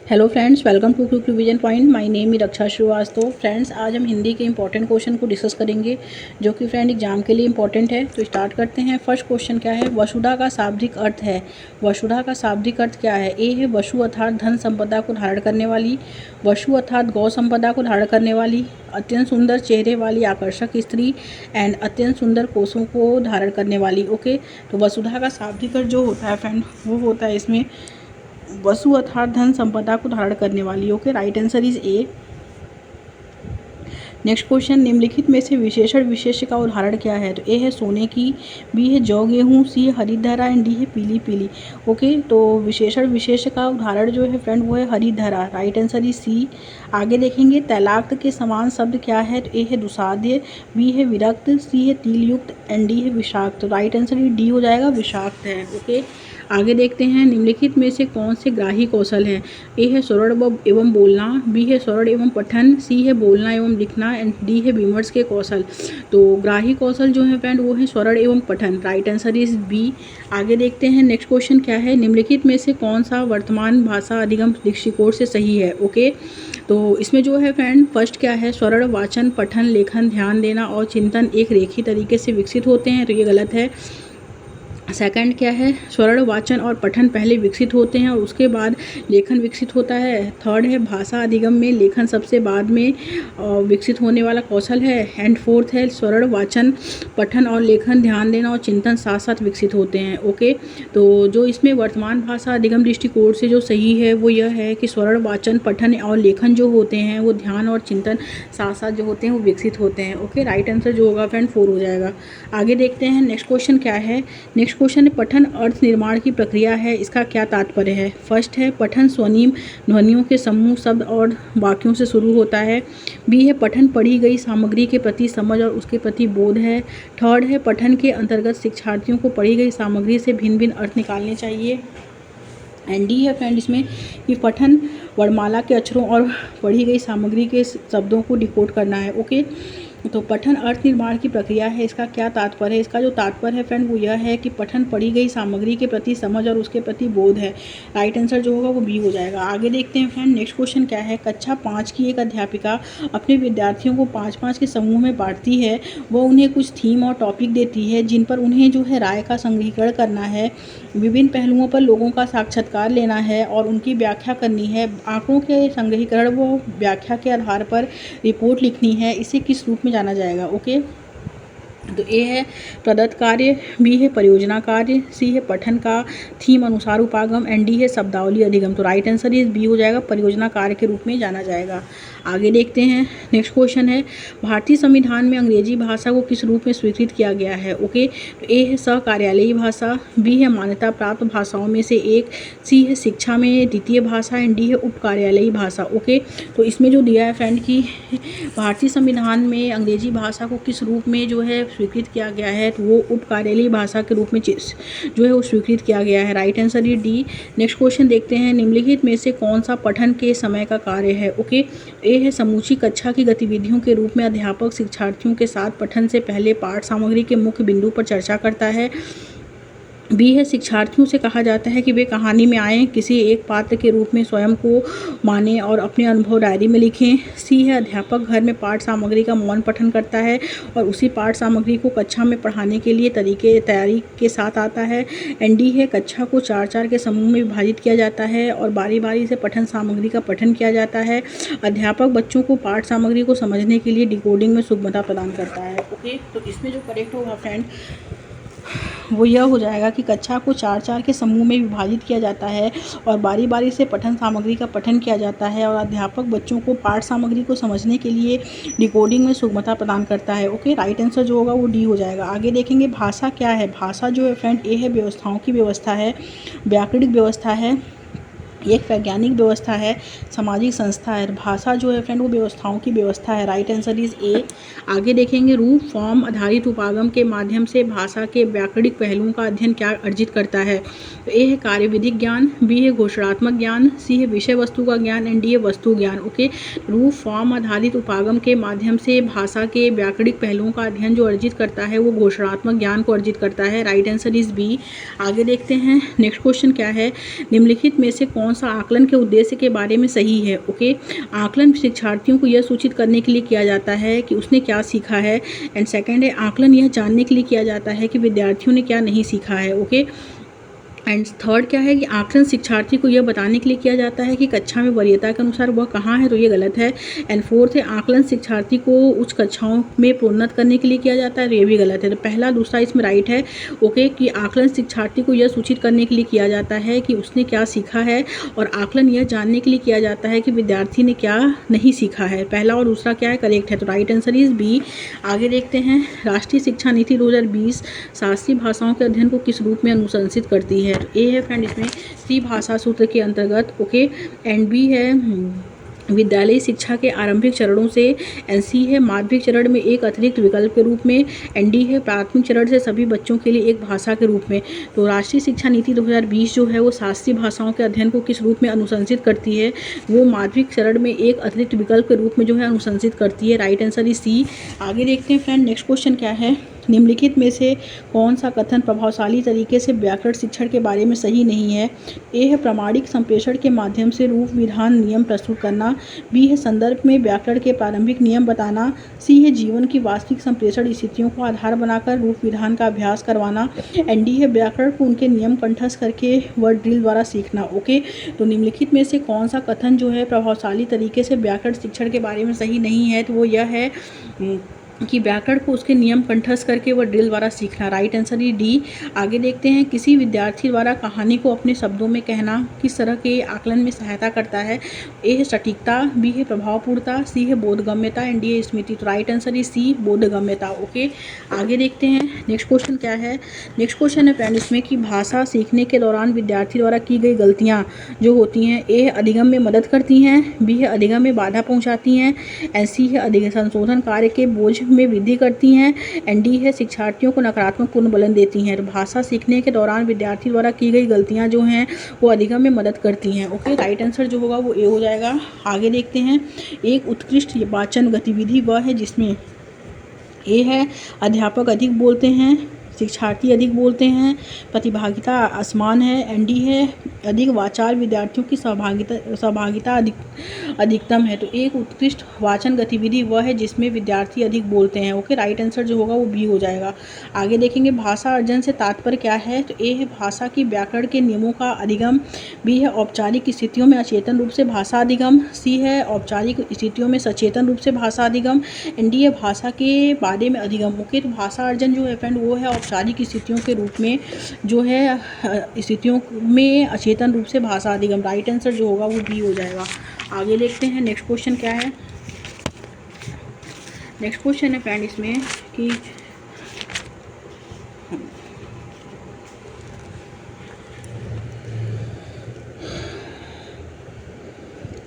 Hello friends, welcome to quick revision point. My name is Raksha Srivastava. Friends, आज हम हिंदी के important question को discuss करेंगे जो कि फ्रेंड एग्जाम के लिए इंपॉर्टेंट है। तो स्टार्ट करते हैं। फर्स्ट क्वेश्चन क्या है? वसुधा का शाब्दिक अर्थ है। वसुधा का शाब्दिक अर्थ क्या है? ए है वसु अर्थात धन संपदा को धारण करने वाली, वसु अर्थात गौ संपदा को धारण करने वाली, अत्यंत सुंदर चेहरे वाली आकर्षक स्त्री एंड अत्यंत सुंदर कोषों को धारण करने वाली। ओके, तो वसुधा का शाब्दिक अर्थ जो होता है फ्रेंड वो होता है इसमें वसु अर्थात धन संपदा को धारण करने वाली। Okay, right answer is a. Next question, निम्नलिखित में से विशेषण विशेष्य का उदाहरण क्या है? तो ए है सोने की, बी है जौ गेहूँ, सी है हरिधरा एंड डी है पीली पीली। ओके, तो विशेषण विशेष्य का उदाहरण जो है फ्रेंड वो है हरिधरा। Right answer is C. आगे देखेंगे, तैलाक्त के समान शब्द क्या है? तो ए है दुसाध्य, बी है विरक्त, सी है तिलयुक्त एंड डी है विषाक्त। राइट आंसर इज डी हो जाएगा, विषाक्त है। ओके, आगे देखते हैं, निम्नलिखित में से कौन से ग्राही कौशल हैं? ए है स्वरण एवं बोलना, बी है स्वरण एवं पठन, सी है बोलना एवं लिखना एंड डी है विमर्श के कौशल। तो ग्राही कौशल जो है फ्रेंड वो है स्वरण एवं पठन। Right answer is B. आगे देखते हैं, नेक्स्ट क्वेश्चन क्या है? निम्नलिखित में से कौन सा वर्तमान भाषा अधिगम दृष्टिकोण से सही है? ओके, तो इसमें जो है फ्रेंड फर्स्ट क्या है? स्वरण, वाचन, पठन, लेखन, ध्यान देना और चिंतन एक रेखीय तरीके से विकसित होते हैं, तो ये गलत है। सेकंड क्या है? स्वर्ण, वाचन और पठन पहले विकसित होते हैं और उसके बाद लेखन विकसित होता है। थर्ड है भाषा अधिगम में लेखन सबसे बाद में विकसित होने वाला कौशल है। एंड फोर्थ है स्वर्ण, वाचन, पठन और लेखन, ध्यान देना और चिंतन साथ साथ विकसित होते हैं। ओके, तो जो इसमें वर्तमान भाषा अधिगम दृष्टिकोण से जो सही है वो यह है कि स्वर्ण, वाचन, पठन और लेखन जो होते हैं वो ध्यान और चिंतन साथ साथ जो होते हैं वो विकसित होते हैं। ओके, राइट आंसर जो होगा फ्रेंड 4 हो जाएगा। आगे देखते हैं, नेक्स्ट क्वेश्चन क्या है? नेक्स्ट क्वेश्चन, पठन अर्थ निर्माण की प्रक्रिया है, इसका क्या तात्पर्य है? फर्स्ट है पठन स्वनिम ध्वनियों के समूह, शब्द और वाक्यों से शुरू होता है। बी है पठन पढ़ी गई सामग्री के प्रति समझ और उसके प्रति बोध है। थर्ड है पठन के अंतर्गत शिक्षार्थियों को पढ़ी गई सामग्री से भिन्न भिन्न अर्थ निकालने चाहिए। एंड डी है फ्रेंड इसमें कि पठन वर्णमाला के अक्षरों और पढ़ी गई सामग्री के शब्दों को डिकोड करना है। ओके, तो पठन अर्थ निर्माण की प्रक्रिया है, इसका क्या तात्पर्य है? इसका जो तात्पर्य है फ्रेंड वो यह है कि पठन पढ़ी गई सामग्री के प्रति समझ और उसके प्रति बोध है। राइट आंसर जो होगा वो बी हो जाएगा। आगे देखते हैं फ्रेंड, नेक्स्ट क्वेश्चन क्या है? कक्षा 5 की एक अध्यापिका अपने विद्यार्थियों को 5-5 के समूह में बांटती है। वो उन्हें कुछ थीम और टॉपिक देती है जिन पर उन्हें जो है राय का संग्रहीकरण करना है, विभिन्न पहलुओं पर लोगों का साक्षात्कार लेना है और उनकी व्याख्या करनी है। आंकड़ों के संग्रहीकरण व व्याख्या के आधार पर रिपोर्ट लिखनी है। इसे किस रूप में जाना जाएगा? ओके, तो ए है प्रदत्त कार्य, बी है परियोजना कार्य, सी है पठन का थीम अनुसार उपागम एंड डी है शब्दावली अधिगम। तो राइट आंसर इज बी हो जाएगा, परियोजना कार्य के रूप में जाना जाएगा। आगे देखते हैं, नेक्स्ट क्वेश्चन है भारतीय संविधान में अंग्रेजी भाषा को किस रूप में स्वीकृत किया गया है? ओके, तो ए है सहकार्यालयी भाषा, बी है मान्यता प्राप्त भाषाओं में से एक, सी है शिक्षा में द्वितीय भाषा एंड डी है उपकार्यालयी भाषा। ओके, तो इसमें जो दिया है फ्रेंड कि भारतीय संविधान में अंग्रेजी भाषा को किस रूप में जो है स्वीकृत किया गया है, तो वो उपकार्यालयी भाषा के रूप में जो है वो स्वीकृत किया गया है। Right answer is D. Next question देखते हैं, निम्नलिखित में से कौन सा पठन के समय का कार्य है? ओके, ए है समूची कक्षा की गतिविधियों के रूप में अध्यापक शिक्षार्थियों के साथ पठन से पहले पाठ सामग्री के मुख्य बिंदु पर चर्चा करता है। बी है शिक्षार्थियों से कहा जाता है कि वे कहानी में आएँ, किसी एक पात्र के रूप में स्वयं को माने और अपने अनुभव डायरी में लिखें। सी है अध्यापक घर में पाठ सामग्री का मौन पठन करता है और उसी पाठ सामग्री को कक्षा में पढ़ाने के लिए तैयारी के साथ आता है। एंड डी है कक्षा को 4-4 के समूह में विभाजित किया जाता है और बारी बारी से पठन सामग्री का पठन किया जाता है। अध्यापक बच्चों को पाठ सामग्री को समझने के लिए डिकोडिंग में सुगमता प्रदान करता है। ओके, तो इसमें जो करेक्ट होगा फ्रेंड वो यह हो जाएगा कि कक्षा को 4-4 के समूह में विभाजित किया जाता है और बारी बारी से पठन सामग्री का पठन किया जाता है और अध्यापक बच्चों को पाठ सामग्री को समझने के लिए डिकोडिंग में सुगमता प्रदान करता है। ओके, राइट आंसर जो होगा वो डी हो जाएगा। आगे देखेंगे, भाषा क्या है? भाषा जो है फ्रेंड ए है व्यवस्थाओं की व्यवस्था है, व्याकरणिक व्यवस्था है, एक वैज्ञानिक व्यवस्था है, सामाजिक संस्था है। भाषा जो है फ्रेंड वो व्यवस्थाओं की व्यवस्था है। Right answer is a. आगे देखेंगे, रूप फॉर्म आधारित उपागम के माध्यम से भाषा के व्याकरणिक पहलुओं का अध्ययन क्या अर्जित करता है? तो ए है कार्यविधिक ज्ञान, बी है घोषणात्मक ज्ञान, सी है विषय वस्तु का ज्ञान एंड डी है वस्तु ज्ञान। ओके, रूप फॉर्म आधारित उपागम के माध्यम से भाषा के व्याकरणिक पहलुओं का अध्ययन जो अर्जित करता है वो घोषणात्मक ज्ञान को अर्जित करता है। Right answer is B. आगे देखते हैं, नेक्स्ट क्वेश्चन क्या है? निम्नलिखित में से कौन कौन सा आकलन के उद्देश्य के बारे में सही है। ओके, आकलन शिक्षार्थियों को यह सूचित करने के लिए किया जाता है कि उसने क्या सीखा है। एंड सेकंड है, आकलन यह जानने के लिए किया जाता है कि विद्यार्थियों ने क्या नहीं सीखा है। ओके, एंड थर्ड क्या है कि आकलन शिक्षार्थी को यह बताने के लिए किया जाता है कि कक्षा में वरीयता के अनुसार वह कहाँ है, तो ये गलत है। एंड फोर्थ है, आकलन शिक्षार्थी को उच्च कक्षाओं में प्रोन्नत करने के लिए किया जाता है, तो ये भी गलत है। तो पहला दूसरा इसमें राइट है। ओके, कि आकलन शिक्षार्थी को यह सूचित करने के लिए किया जाता है कि उसने क्या सीखा है, और आकलन यह जानने के लिए किया जाता है कि विद्यार्थी ने क्या नहीं सीखा है। पहला और दूसरा क्या है, करेक्ट है, तो राइट आंसर इज बी। आगे देखते हैं, राष्ट्रीय शिक्षा नीति 2020 शास्त्रीय भाषाओं के अध्ययन को किस रूप में अनुशंसित करती है। तो ए है फ्रेंड इसमें त्रिभाषा सूत्र के अंतर्गत। ओके, एंड बी है विद्यालयी शिक्षा के आरंभिक चरणों से। एंड सी है माध्यमिक चरण में एक अतिरिक्त विकल्प के रूप में। एंड डी है प्राथमिक चरण से सभी बच्चों के लिए एक भाषा के रूप में। तो राष्ट्रीय शिक्षा नीति 2020 जो है वो शास्त्रीय भाषाओं के अध्ययन को किस रूप में अनुशंसित करती है, वो माध्यमिक चरण में एक अतिरिक्त विकल्प के रूप में जो है अनुशंसित करती है। Right answer is C. आगे देखते हैं फ्रेंड, नेक्स्ट क्वेश्चन क्या है, निम्नलिखित में से कौन सा कथन प्रभावशाली तरीके से व्याकरण शिक्षण के बारे में सही नहीं है। ए है प्रामाणिक संप्रेषण के माध्यम से रूप विधान नियम प्रस्तुत करना। बी है संदर्भ में व्याकरण के प्रारंभिक नियम बताना। सी है जीवन की वास्तविक संप्रेषण स्थितियों को आधार बनाकर रूप विधान का अभ्यास करवाना। एंड डी है व्याकरण को उनके नियम कंठस्थ करके वर्ड ड्रिल द्वारा सीखना। ओके, तो निम्नलिखित में से कौन सा कथन जो है प्रभावशाली तरीके से व्याकरण शिक्षण के बारे में सही नहीं है, तो वो यह है कि व्याकरण को उसके नियम कंठस्थ करके वह ड्रिल द्वारा सीखना। राइट आंसर ही डी। आगे देखते हैं, किसी विद्यार्थी द्वारा कहानी को अपने शब्दों में कहना किस तरह के आकलन में सहायता करता है। ए है सटीकता, बी है प्रभावपूर्णता, सी है बोधगम्यता, एंड डी है स्मृति। तो राइट आंसर इज सी, बोधगम्यता। ओके, आगे देखते हैं, नेक्स्ट क्वेश्चन क्या है। नेक्स्ट क्वेश्चन है फ्रेंड इसमें कि भाषा सीखने के दौरान विद्यार्थी द्वारा की गई गलतियाँ जो होती हैं, ए है अधिगम में मदद करती हैं, बी है अधिगम में बाधा पहुँचाती हैं, एंड सी है अधिगम संशोधन कार्य के बोझ में वृद्धि करती हैं, एंड डी है शिक्षार्थियों को नकारात्मक पुनर्बलन देती हैं। तो भाषा सीखने के दौरान विद्यार्थी द्वारा की गई गलतियां जो हैं वो अधिगम में मदद करती हैं। ओके, राइट आंसर जो होगा वो ए हो जाएगा। आगे देखते हैं, एक उत्कृष्ट वाचन गतिविधि वह है जिसमें ए है अध्यापक अधिक बोलते हैं, शिक्षार्थी अधिक बोलते हैं, प्रतिभागिता असमान है, एंड डी है अधिक वाचाल विद्यार्थियों की सहभागिता अधिकतम है। तो एक उत्कृष्ट वाचन गतिविधि वह है जिसमें विद्यार्थी अधिक बोलते हैं। ओके, राइट आंसर जो होगा वो बी हो जाएगा। आगे देखेंगे, भाषा अर्जन से तात्पर्य क्या है। तो ए है भाषा की व्याकरण के नियमों का अधिगम, बी है औपचारिक स्थितियों में अचेतन रूप से भाषा अधिगम, सी है औपचारिक स्थितियों में सचेतन रूप से भाषा अधिगम, एंड डी है भाषा के बारे में अधिगम। ओके, तो भाषा अर्जन जो है फ्रेंड वो है औपचारिक स्थितियों के रूप में जो है स्थितियों में अचेतन रूप से भाषा अधिगम। राइट आंसर जो होगा वो बी हो जाएगा। आगे देखते हैं, नेक्स्ट क्वेश्चन क्या है। नेक्स्ट क्वेश्चन है फ्रेंड इसमें कि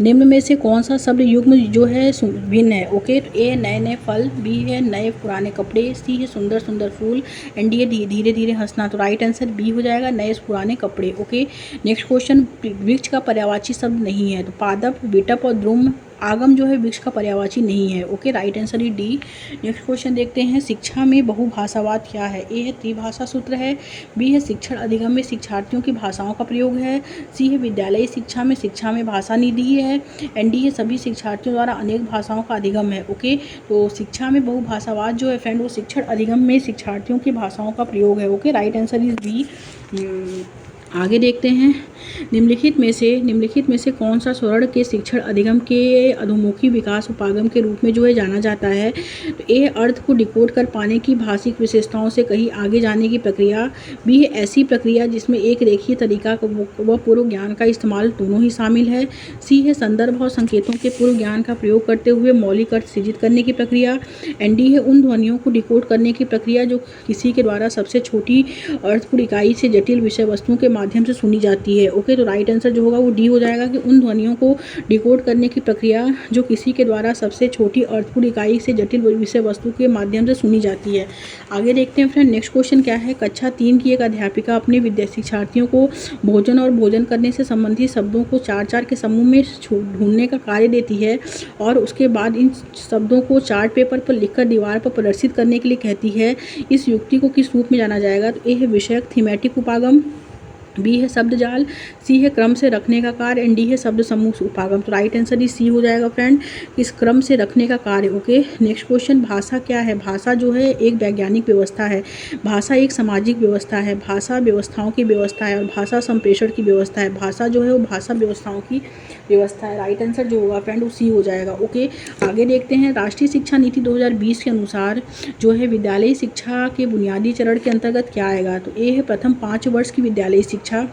निम्न में से कौन सा शब्द युग्म जो है भिन्न है। ओके, तो ए नए नए फल, बी है नए पुराने कपड़े, सी है सुंदर सुंदर फूल, एंड डी है धीरे धीरे हंसना। तो राइट आंसर बी हो जाएगा, नए पुराने कपड़े। ओके, नेक्स्ट क्वेश्चन, वृक्ष का पर्यायवाची शब्द नहीं है। तो पादप, विटप और द्रुम आगम जो है वृक्ष का पर्यायवाची नहीं है। ओके, राइट आंसर ही डी। नेक्स्ट क्वेश्चन देखते हैं, शिक्षा में बहुभाषावाद क्या है। ए है त्रिभाषा सूत्र है, बी है शिक्षण अधिगम में शिक्षार्थियों की भाषाओं का प्रयोग है, सी है विद्यालयी शिक्षा में भाषा निधि है, एंड डी है सभी शिक्षार्थियों द्वारा अनेक भाषाओं का अधिगम है। ओके, तो शिक्षा में बहुभाषावाद जो है फ्रेंड वो शिक्षण अधिगम में शिक्षार्थियों की भाषाओं का प्रयोग है। Okay, right answer is B. आगे देखते हैं, निम्नलिखित में से कौन सा स्वर्ण के शिक्षण अधिगम के अधोमुखी विकास उपागम के रूप में जो है जाना जाता है। तो ए अर्थ को डिकोड कर पाने की भाषिक विशेषताओं से कहीं आगे जाने की प्रक्रिया, बी है ऐसी प्रक्रिया जिसमें एक रेखीय तरीका व पूर्व ज्ञान का इस्तेमाल दोनों ही शामिल है, सी है संदर्भ और संकेतों के पूर्व ज्ञान का प्रयोग करते हुए मौलिक अर्थ सृजित करने की प्रक्रिया, एंड डी है उन ध्वनियों को डिकोड करने की प्रक्रिया जो किसी के द्वारा सबसे छोटी अर्थपूर्ण इकाई से जटिल विषय वस्तुओं के माध्यम से सुनी जाती है। ओके, तो राइट आंसर जो होगा वो डी हो जाएगा कि उन ध्वनियों को डिकोड करने की प्रक्रिया जो किसी के द्वारा सबसे छोटी अर्थपूर्ण इकाई से जटिल विषय वस्तु के माध्यम से सुनी जाती है। आगे देखते हैं फ्रेंड, नेक्स्ट क्वेश्चन क्या है। कक्षा 3 की एक अध्यापिका अपने शिक्षार्थियों को भोजन और भोजन करने से संबंधित शब्दों को 4-4 के समूह में ढूंढने का कार्य देती है और उसके बाद इन शब्दों को चार्ट पेपर पर लिखकर दीवार पर प्रदर्शित करने के लिए कहती है। इस युक्ति को किस रूप में जाना जाएगा। तो ये है विषयक थीमेटिक उपागम, बी है शब्द जाल, सी है क्रम से रखने का कार्य एंड डी है शब्द समूह उपागम। तो राइट आंसर ही सी हो जाएगा फ्रेंड, इस क्रम से रखने का कार्य। ओके, नेक्स्ट क्वेश्चन, भाषा क्या है? भाषा जो है एक वैज्ञानिक व्यवस्था है, भाषा एक सामाजिक व्यवस्था है, भाषा व्यवस्थाओं की व्यवस्था है और भाषा संप्रेषण की व्यवस्था है। भाषा जो है वो भाषा व्यवस्थाओं की व्यवस्था है। राइट आंसर जो होगा फ्रेंड वो सी हो जाएगा। ओके, आगे देखते हैं। राष्ट्रीय शिक्षा नीति 2020 के अनुसार जो है विद्यालयी शिक्षा के बुनियादी चरण के अंतर्गत क्या आएगा? तो ए है प्रथम 5 वर्ष की विद्यालयी शिक्षा,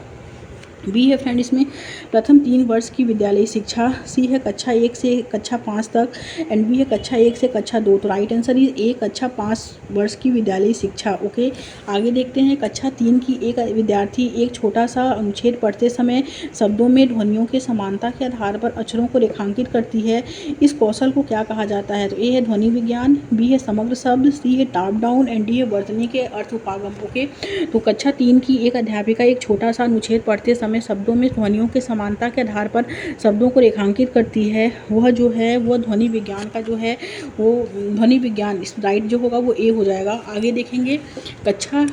बी है फ्रेंड इसमें प्रथम 3 वर्ष की विद्यालयी शिक्षा, सी है कक्षा 1 से कक्षा 5 तक एंड बी है कक्षा 1 से कक्षा 2। तो राइट आंसर इज ए कक्षा 5 वर्ष की विद्यालयी शिक्षा। ओके, आगे देखते हैं। कक्षा 3 की एक विद्यार्थी एक छोटा सा अनुच्छेद पढ़ते समय शब्दों में ध्वनियों के समानता के आधार पर अक्षरों को रेखांकित करती है, इस कौशल को क्या कहा जाता है? तो ए है ध्वनि विज्ञान, बी है समग्र शब्द, सी है टॉप डाउन एंड डी है वर्तनी के अर्थ उपागम। ओके, तो कक्षा 3 की एक अध्यापिका एक छोटा सा अनुच्छेद पढ़ते समय शब्दों में ध्वनियों के समानता के आधार पर शब्दों को रेखांकित करती है, वह जो है वह ध्वनि विज्ञान का जो है वो ध्वनि विज्ञान, इस राइट जो होगा वो ए हो जाएगा। आगे देखेंगे। कक्षा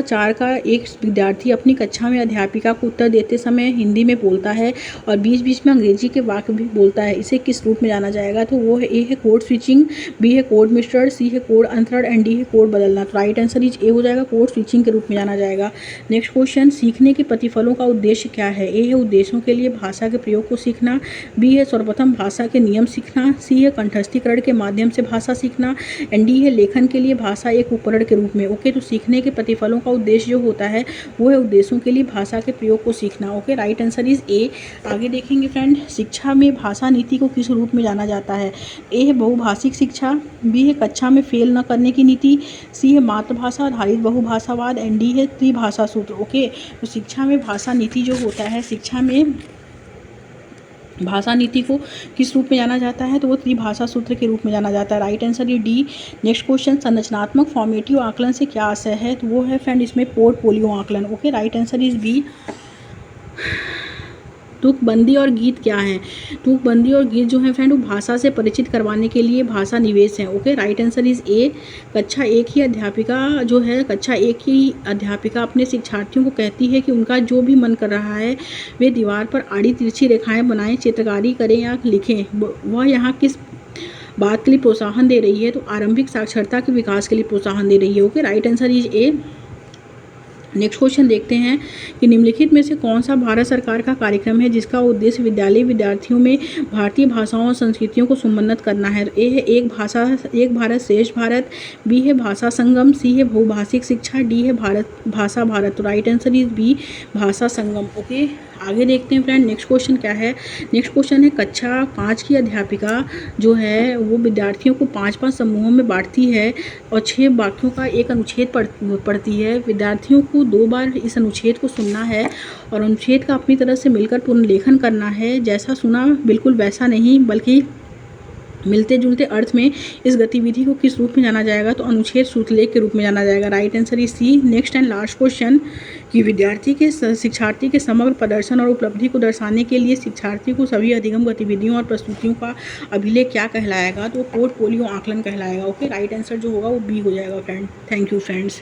4 का एक विद्यार्थी अपनी कक्षा में अध्यापिका को उत्तर देते समय हिंदी में बोलता है और बीच बीच में अंग्रेजी के वाक्य भी बोलता है, इसे किस रूप में जाना जाएगा? तो वो है ए है कोड स्विचिंग, बी है कोड मिस्टर, सी है कोड अंतरण एंड डी है कोड बदलना। तो राइट आंसर इज ए हो जाएगा, कोड स्विचिंग के रूप में जाना जाएगा। नेक्स्ट क्वेश्चन, सीखने के प्रतिफलों का उद्देश्य क्या है? ए है उद्देश्यों के लिए भाषा के प्रयोग को सीखना, बी है सर्वप्रथम भाषा के नियम सीखना, सी है कंठस्थीकरण के माध्यम से भाषा सीखना एंड डी है लेखन के लिए भाषा एक उपकरण के रूप में। ओके, तो सीखने के प्रतिफलों का उद्देश्य जो होता है वो है उद्देश्यों के लिए भाषा के प्रयोग को सीखना। Okay, right answer is a. आगे देखेंगे फ्रेंड। शिक्षा में भाषा नीति को किस रूप में जाना जाता है? ए है बहुभाषिक शिक्षा, बी है कक्षा में फेल न करने की नीति, सी है मातृभाषा आधारित बहुभाषावाद एंड डी है त्रिभाषा सूत्र। ओके, तो शिक्षा में भाषा नीति जो होता है, शिक्षा में भाषा नीति को किस रूप में जाना जाता है? तो वो त्रिभाषा सूत्र के रूप में जाना जाता है। राइट आंसर ये डी। नेक्स्ट क्वेश्चन, संरचनात्मक फॉर्मेटिव आकलन से क्या आशय है? तो वो है फ्रेंड इसमें पोर्टफोलियो आकलन। Okay, right answer is B. तुकबंदी और गीत क्या है? तुकबंदी और गीत जो है फ्रेंड वो भाषा से परिचित करवाने के लिए भाषा निवेश है। Okay, right answer is a. कक्षा 1 की अध्यापिका जो है, कक्षा 1 की अध्यापिका अपने शिक्षार्थियों को कहती है कि उनका जो भी मन कर रहा है वे दीवार पर आड़ी तिरछी रेखाएं बनाएं, चित्रकारी करें या लिखें। वह यहाँ किस बात के लिए प्रोत्साहन दे रही है? तो आरंभिक साक्षरता के विकास के लिए प्रोत्साहन दे रही है। Okay, right answer is a. Next question देखते हैं कि निम्नलिखित में से कौन सा भारत सरकार का कार्यक्रम है जिसका उद्देश्य विद्यालय विद्यार्थियों में भारतीय भाषाओं और संस्कृतियों को समुन्नत करना है? ए है एक भारत श्रेष्ठ भारत, बी है भाषा संगम, सी है बहुभाषिक शिक्षा, डी है भाषा भारत। तो राइट आंसर इज बी, भाषा संगम। ओके, आगे देखते हैं फ्रेंड। नेक्स्ट क्वेश्चन क्या है? नेक्स्ट क्वेश्चन है कक्षा 5 की अध्यापिका जो है वो विद्यार्थियों को 5-5 समूहों में बांटती है और 6 वाक्यों का एक अनुच्छेद पढ़ती है। विद्यार्थियों को 2 बार इस अनुच्छेद को सुनना है और अनुच्छेद का अपनी तरह से मिलकर पुनर्लेखन करना है। जैसा सुना बिल्कुल वैसा नहीं, बल्कि मिलते जुलते अर्थ में इस गतिविधि को किस रूप में जाना जाएगा? तो अनुच्छेद सूत्रलेख के रूप में जाना जाएगा। Right answer is C. Next and last question कि शिक्षार्थी के समग्र प्रदर्शन और उपलब्धि को दर्शाने के लिए शिक्षार्थी को सभी अधिगम गतिविधियों और प्रस्तुतियों का अभिलेख क्या कहलाएगा? तो पोर्टफोलियो आकलन कहलाएगा। ओके, राइट आंसर जो होगा वो बी हो जाएगा फ्रेंड। Thank you friends.